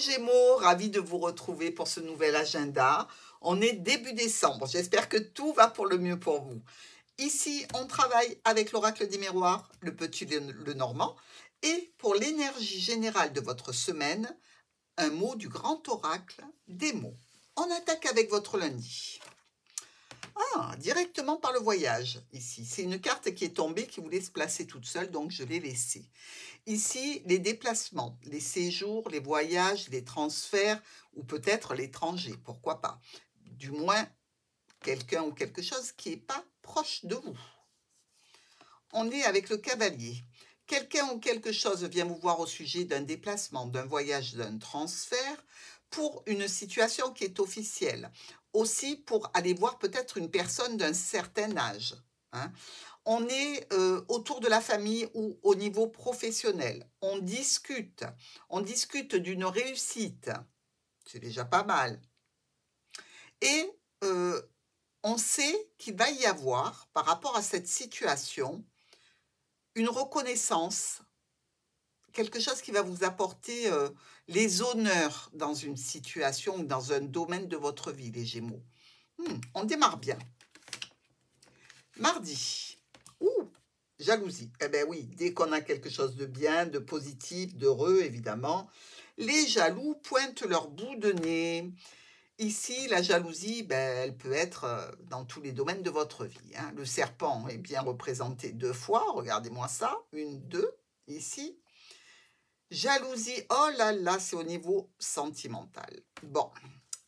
les Gémeaux, ravi de vous retrouver pour ce nouvel agenda. On est début décembre, j'espère que tout va pour le mieux pour vous. Ici, on travaille avec l'oracle des miroirs, le petit le normand, et pour l'énergie générale de votre semaine, un mot du grand oracle des mots. On attaque avec votre lundi. Ah, directement par le voyage, ici. C'est une carte qui est tombée, qui voulait se placer toute seule, donc je l'ai laissée. Ici, les déplacements, les séjours, les voyages, les transferts, ou peut-être l'étranger, pourquoi pas. Du moins, quelqu'un ou quelque chose qui n'est pas proche de vous. On est avec le cavalier. Quelqu'un ou quelque chose vient vous voir au sujet d'un déplacement, d'un voyage, d'un transfert, pour une situation qui est officielle. Aussi pour aller voir peut-être une personne d'un certain âge. Hein. On est autour de la famille ou au niveau professionnel. On discute d'une réussite. C'est déjà pas mal. Et on sait qu'il va y avoir, par rapport à cette situation, une reconnaissance, quelque chose qui va vous apporter les honneurs dans une situation ou dans un domaine de votre vie, les Gémeaux. On démarre bien. Mardi. Jalousie. Eh bien oui, dès qu'on a quelque chose de bien, de positif, d'heureux, évidemment, les jaloux pointent leur bout de nez. Ici, la jalousie, elle peut être dans tous les domaines de votre vie. Hein. Le serpent est bien représenté 2 fois. Regardez-moi ça. 1, 2, ici. Jalousie, oh là là, c'est au niveau sentimental. Bon,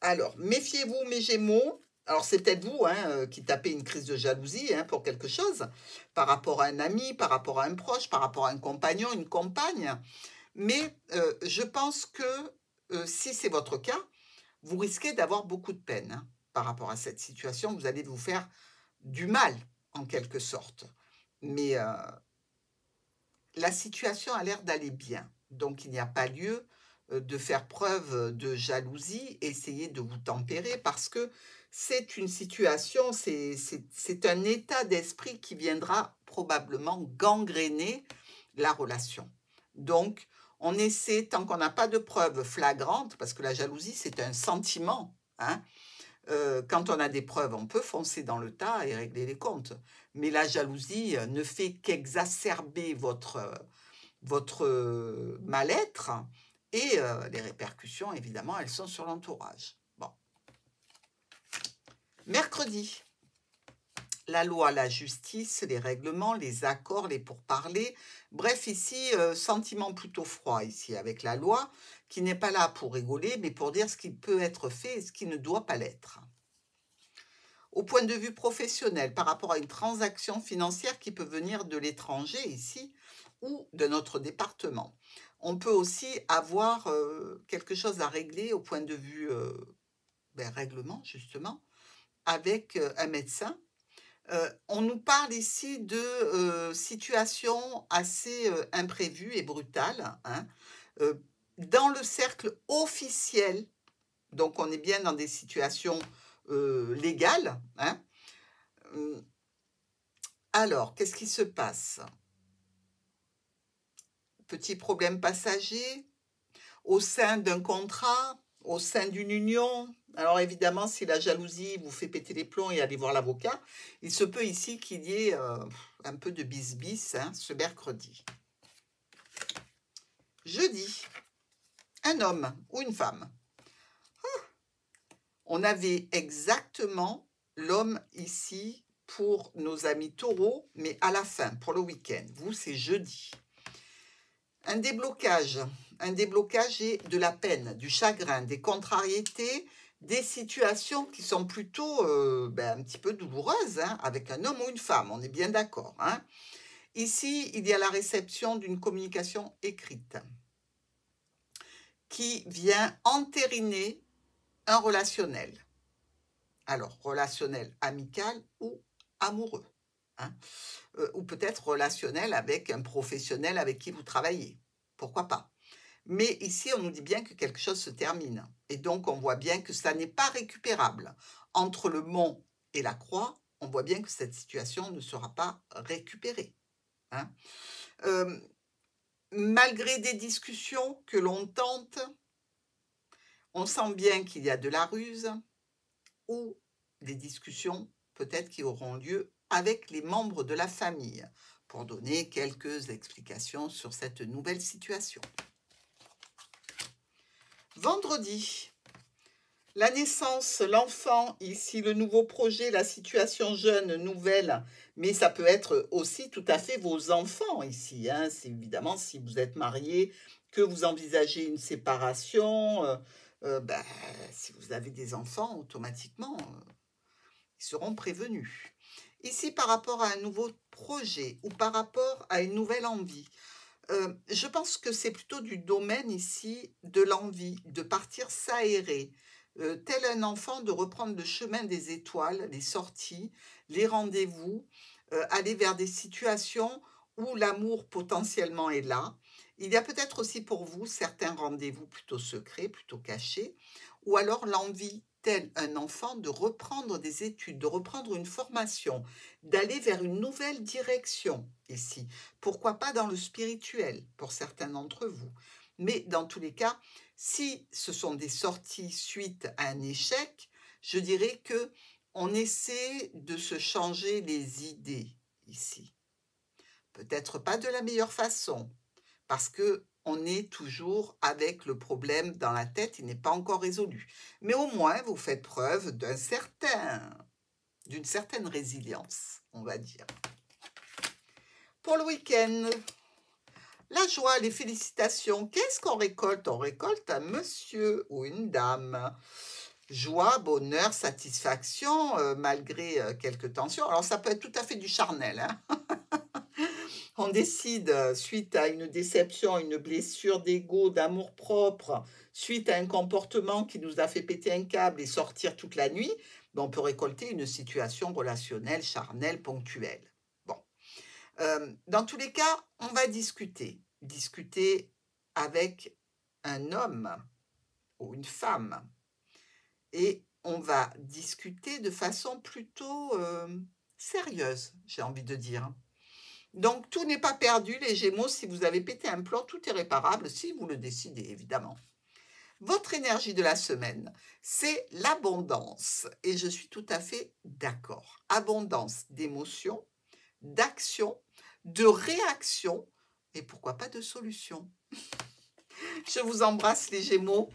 alors, méfiez-vous, mes Gémeaux. Alors, c'est peut-être vous qui tapez une crise de jalousie pour quelque chose, par rapport à un ami, par rapport à un proche, par rapport à un compagnon, une compagne. Mais je pense que si c'est votre cas, vous risquez d'avoir beaucoup de peine par rapport à cette situation. Vous allez vous faire du mal, en quelque sorte. Mais la situation a l'air d'aller bien. Donc, il n'y a pas lieu de faire preuve de jalousie. Essayez de vous tempérer parce que c'est une situation, c'est un état d'esprit qui viendra probablement gangréner la relation. Donc, on essaie, tant qu'on n'a pas de preuves flagrantes, parce que la jalousie, c'est un sentiment, quand on a des preuves, on peut foncer dans le tas et régler les comptes. Mais la jalousie ne fait qu'exacerber votre mal-être et les répercussions, évidemment, elles sont sur l'entourage. Bon. Mercredi. La loi, la justice, les règlements, les accords, les pourparlers. Bref, ici, sentiment plutôt froid, ici, avec la loi, qui n'est pas là pour rigoler, mais pour dire ce qui peut être fait et ce qui ne doit pas l'être. Au point de vue professionnel, par rapport à une transaction financière qui peut venir de l'étranger, ici, ou de notre département. On peut aussi avoir quelque chose à régler au point de vue règlement, justement, avec un médecin. On nous parle ici de situations assez imprévues et brutales, dans le cercle officiel, donc on est bien dans des situations légales. Alors, qu'est-ce qui se passe? Petit problème passager, au sein d'un contrat, au sein d'une union. Alors évidemment, si la jalousie vous fait péter les plombs et aller voir l'avocat, il se peut ici qu'il y ait un peu de bis-bis ce mercredi. Jeudi, un homme ou une femme. On avait exactement l'homme ici pour nos amis taureaux, mais à la fin, pour le week-end. Vous, c'est jeudi. Un déblocage et de la peine, du chagrin, des contrariétés, des situations qui sont plutôt un petit peu douloureuses, avec un homme ou une femme, on est bien d'accord. Ici, il y a la réception d'une communication écrite qui vient entériner un relationnel. Alors, relationnel amical ou amoureux. Ou peut-être relationnel avec un professionnel avec qui vous travaillez. Pourquoi pas? Mais ici, on nous dit bien que quelque chose se termine. Et donc, on voit bien que ça n'est pas récupérable. Entre le mont et la croix, on voit bien que cette situation ne sera pas récupérée. Malgré des discussions que l'on tente, On sent bien qu'il y a de la ruse ou des discussions peut-être qui auront lieu avec les membres de la famille pour donner quelques explications sur cette nouvelle situation. Vendredi, la naissance, l'enfant, ici le nouveau projet, la situation jeune, nouvelle, mais ça peut être aussi tout à fait vos enfants ici. Hein. C'est évidemment si vous êtes marié, que vous envisagez une séparation, ben, si vous avez des enfants, automatiquement, ils seront prévenus. Ici, par rapport à un nouveau projet ou par rapport à une nouvelle envie, je pense que c'est plutôt du domaine ici de l'envie, de partir s'aérer, tel un enfant de reprendre le chemin des étoiles, les sorties, les rendez-vous, aller vers des situations où l'amour potentiellement est là. Il y a peut-être aussi pour vous certains rendez-vous plutôt secrets, plutôt cachés, ou alors l'envie, tel un enfant, de reprendre des études, de reprendre une formation, d'aller vers une nouvelle direction ici. Pourquoi pas dans le spirituel pour certains d'entre vous. Mais dans tous les cas, si ce sont des sorties suite à un échec, je dirais que on essaie de se changer les idées ici. Peut-être pas de la meilleure façon, parce que on est toujours avec le problème dans la tête, il n'est pas encore résolu. Mais au moins, vous faites preuve d'une certaine résilience, on va dire. Pour le week-end, la joie, les félicitations. Qu'est-ce qu'on récolte? On récolte un monsieur ou une dame. Joie, bonheur, satisfaction, malgré quelques tensions. Alors, ça peut être tout à fait du charnel. Hein. On décide, suite à une déception, une blessure d'ego, d'amour-propre, suite à un comportement qui nous a fait péter un câble et sortir toute la nuit, ben, on peut récolter une situation relationnelle, charnelle, ponctuelle. Bon. Dans tous les cas, on va discuter avec un homme ou une femme, et on va discuter de façon plutôt sérieuse, j'ai envie de dire. Donc, tout n'est pas perdu, les Gémeaux. Si vous avez pété un plomb, tout est réparable, si vous le décidez, évidemment. Votre énergie de la semaine, c'est l'abondance, et je suis tout à fait d'accord. Abondance d'émotions, d'action, de réaction et pourquoi pas de solution. Je vous embrasse les Gémeaux.